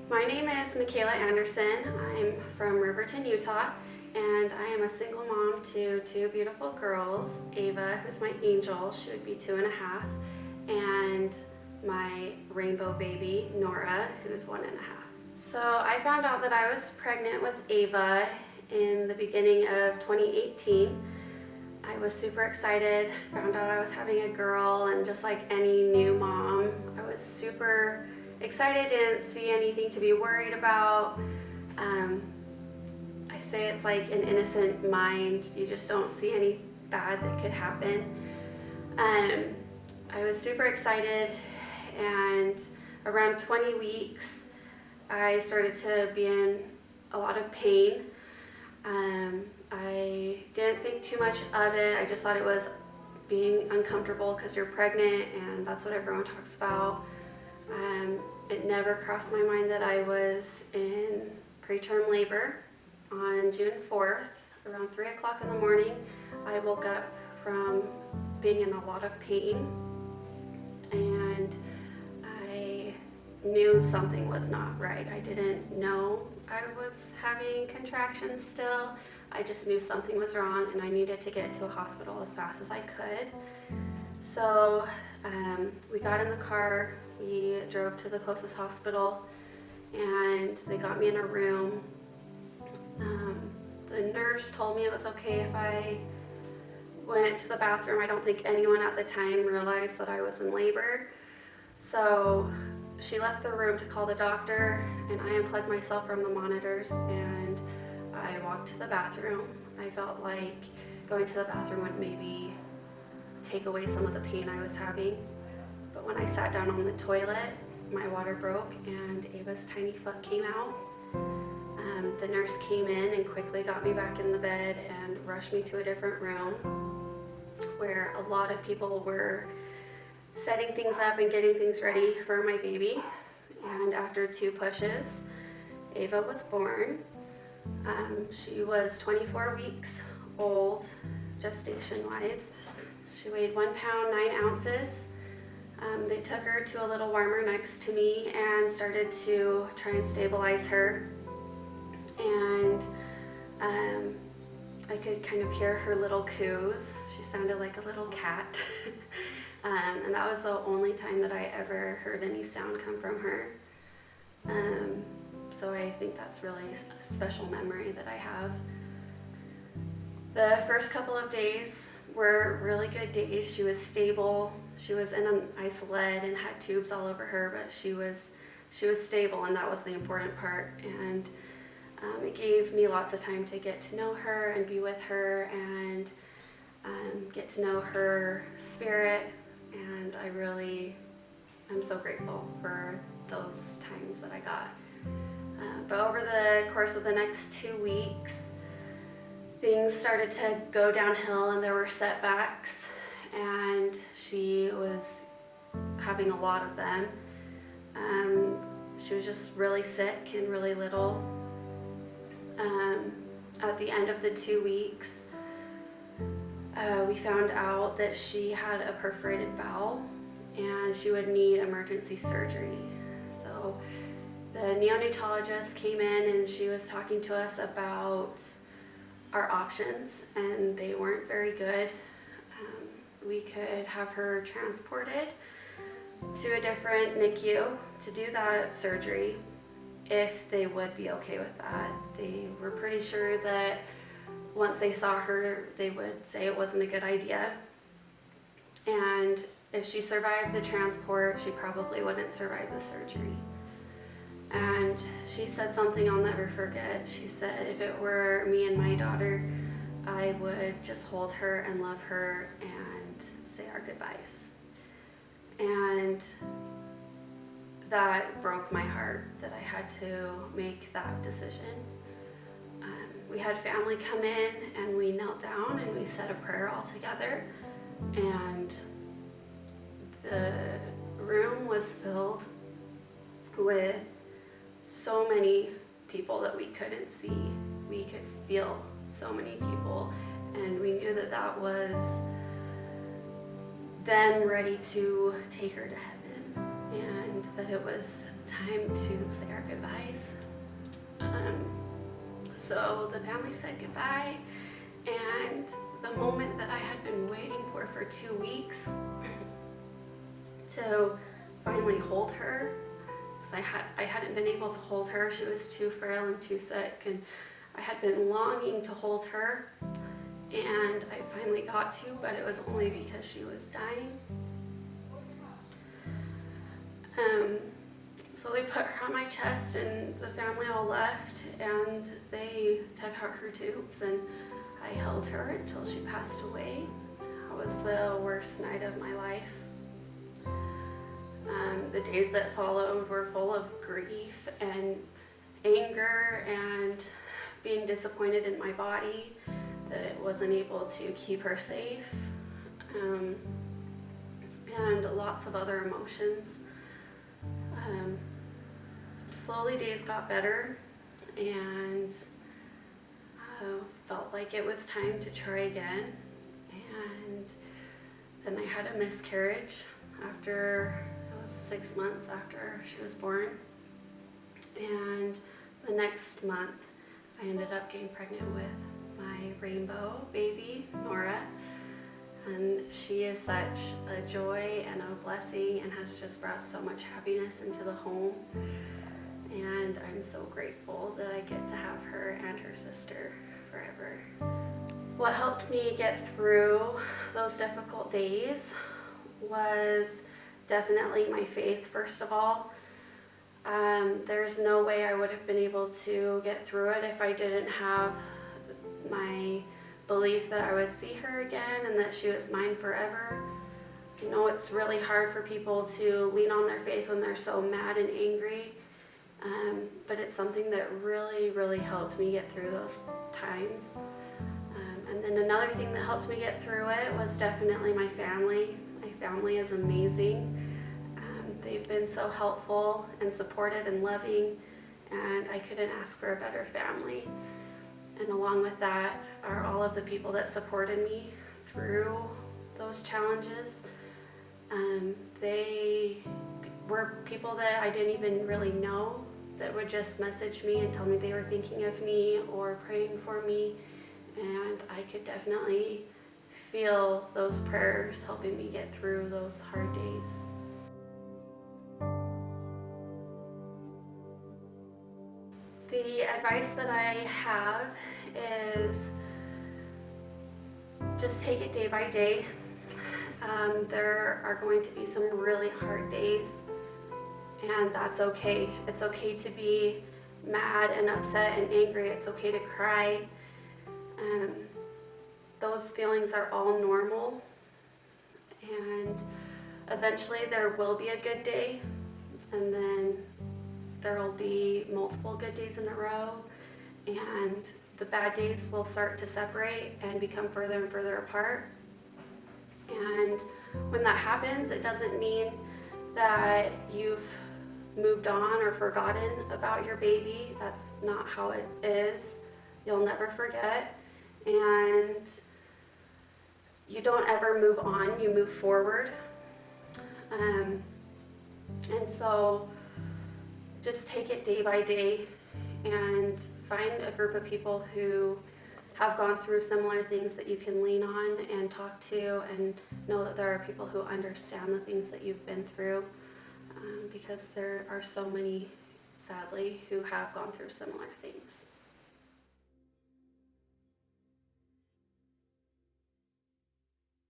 My name is Mikayla Anderson. I'm from Riverton, Utah, and I am a single mom to two beautiful girls, Ava, who's my angel, she would be 2.5, and my rainbow baby, Nora, who's 1.5. So I found out that I was pregnant with Ava in the beginning of 2018. I was super excited, found out I was having a girl, and just like any new mom, I was super excited, didn't see anything to be worried about. I say it's like an innocent mind, you just don't see any bad that could happen. I was super excited, and around 20 weeks I started to be in a lot of pain. I didn't think too much of it. I just thought it was being uncomfortable because you're pregnant and that's what everyone talks about. It never crossed my mind that I was in preterm labor. On June 4th, around 3 o'clock in the morning, I woke up from being in a lot of pain, and I knew something was not right. I didn't know I was having contractions still. I just knew something was wrong and I needed to get to a hospital as fast as I could. So we got in the car, we drove to the closest hospital, and they got me in a room. The nurse told me it was okay if I went to the bathroom. I don't think anyone at the time realized that I was in labor. So she left the room to call the doctor, and I unplugged myself from the monitors and I walked to the bathroom. I felt like going to the bathroom would maybe take away some of the pain I was having. But when I sat down on the toilet, my water broke and Ava's tiny foot came out. The nurse came in and quickly got me back in the bed and rushed me to a different room where a lot of people were setting things up and getting things ready for my baby. And after 2 pushes, Ava was born. She was 24 weeks old, gestation-wise. She weighed 1 pound, 9 ounces. They took her to a little warmer next to me and started to try and stabilize her. And I could kind of hear her little coos. She sounded like a little cat. And that was the only time that I ever heard any sound come from her. So I think that's really a special memory that I have. The first couple of days were really good days. She was stable. She was in an isolette and had tubes all over her, but she was stable, and that was the important part. And it gave me lots of time to get to know her and be with her and get to know her spirit. And I'm so grateful for those times that I got. But over the course of the next 2 weeks, things started to go downhill and there were setbacks, and she was having a lot of them. She was just really sick and really little. At the end of the 2 weeks, we found out that she had a perforated bowel and she would need emergency surgery. So the neonatologist came in and she was talking to us about our options, and they weren't very good. We could have her transported to a different NICU to do that surgery if they would be okay with that. They were pretty sure that once they saw her, they would say it wasn't a good idea. And if she survived the transport, she probably wouldn't survive the surgery. And she said something I'll never forget. She said, if it were me and my daughter, I would just hold her and love her and say our goodbyes. And that broke my heart that I had to make that decision. We had family come in and we knelt down and we said a prayer all together, and the room was filled with so many people that we couldn't see. We could feel so many people, and we knew that that was them ready to take her to heaven. And that it was time to say our goodbyes. So the family said goodbye, and the moment that I had been waiting for 2 weeks to finally hold her, because I hadn't been able to hold her. She was too frail and too sick, and I had been longing to hold her, and I finally got to, but it was only because she was dying. So they put her on my chest, and the family all left, and they took out her tubes, and I held her until she passed away. That was the worst night of my life. The days that followed were full of grief and anger and being disappointed in my body that it wasn't able to keep her safe, and lots of other emotions. Slowly days got better, and felt like it was time to try again. And then I had a miscarriage after, it was 6 months after she was born. And the next month, I ended up getting pregnant with my rainbow baby, Nora. And she is such a joy and a blessing, and has just brought so much happiness into the home. And I'm so grateful that I get to have her and her sister forever. What helped me get through those difficult days was definitely my faith, first of all. There's no way I would have been able to get through it if I didn't have my belief that I would see her again and that she was mine forever. You know, it's really hard for people to lean on their faith when they're so mad and angry, but it's something that really, really helped me get through those times. And then another thing that helped me get through it was definitely my family. My family is amazing. They've been so helpful and supportive and loving, and I couldn't ask for a better family. And along with that are all of the people that supported me through those challenges. They were people that I didn't even really know that would just message me and tell me they were thinking of me or praying for me. And I could definitely feel those prayers helping me get through those hard days. The advice that I have is just take it day by day. There are going to be some really hard days, and that's okay. It's okay to be mad and upset and angry. It's okay to cry. Those feelings are all normal, and eventually there will be a good day, and then there will be multiple good days in a row, and the bad days will start to separate and become further and further apart. And when that happens, it doesn't mean that you've moved on or forgotten about your baby. That's not how it is. You'll never forget, and you don't ever move on, you move forward. And so just take it day by day and find a group of people who have gone through similar things that you can lean on and talk to, and know that there are people who understand the things that you've been through, because there are so many, sadly, who have gone through similar things.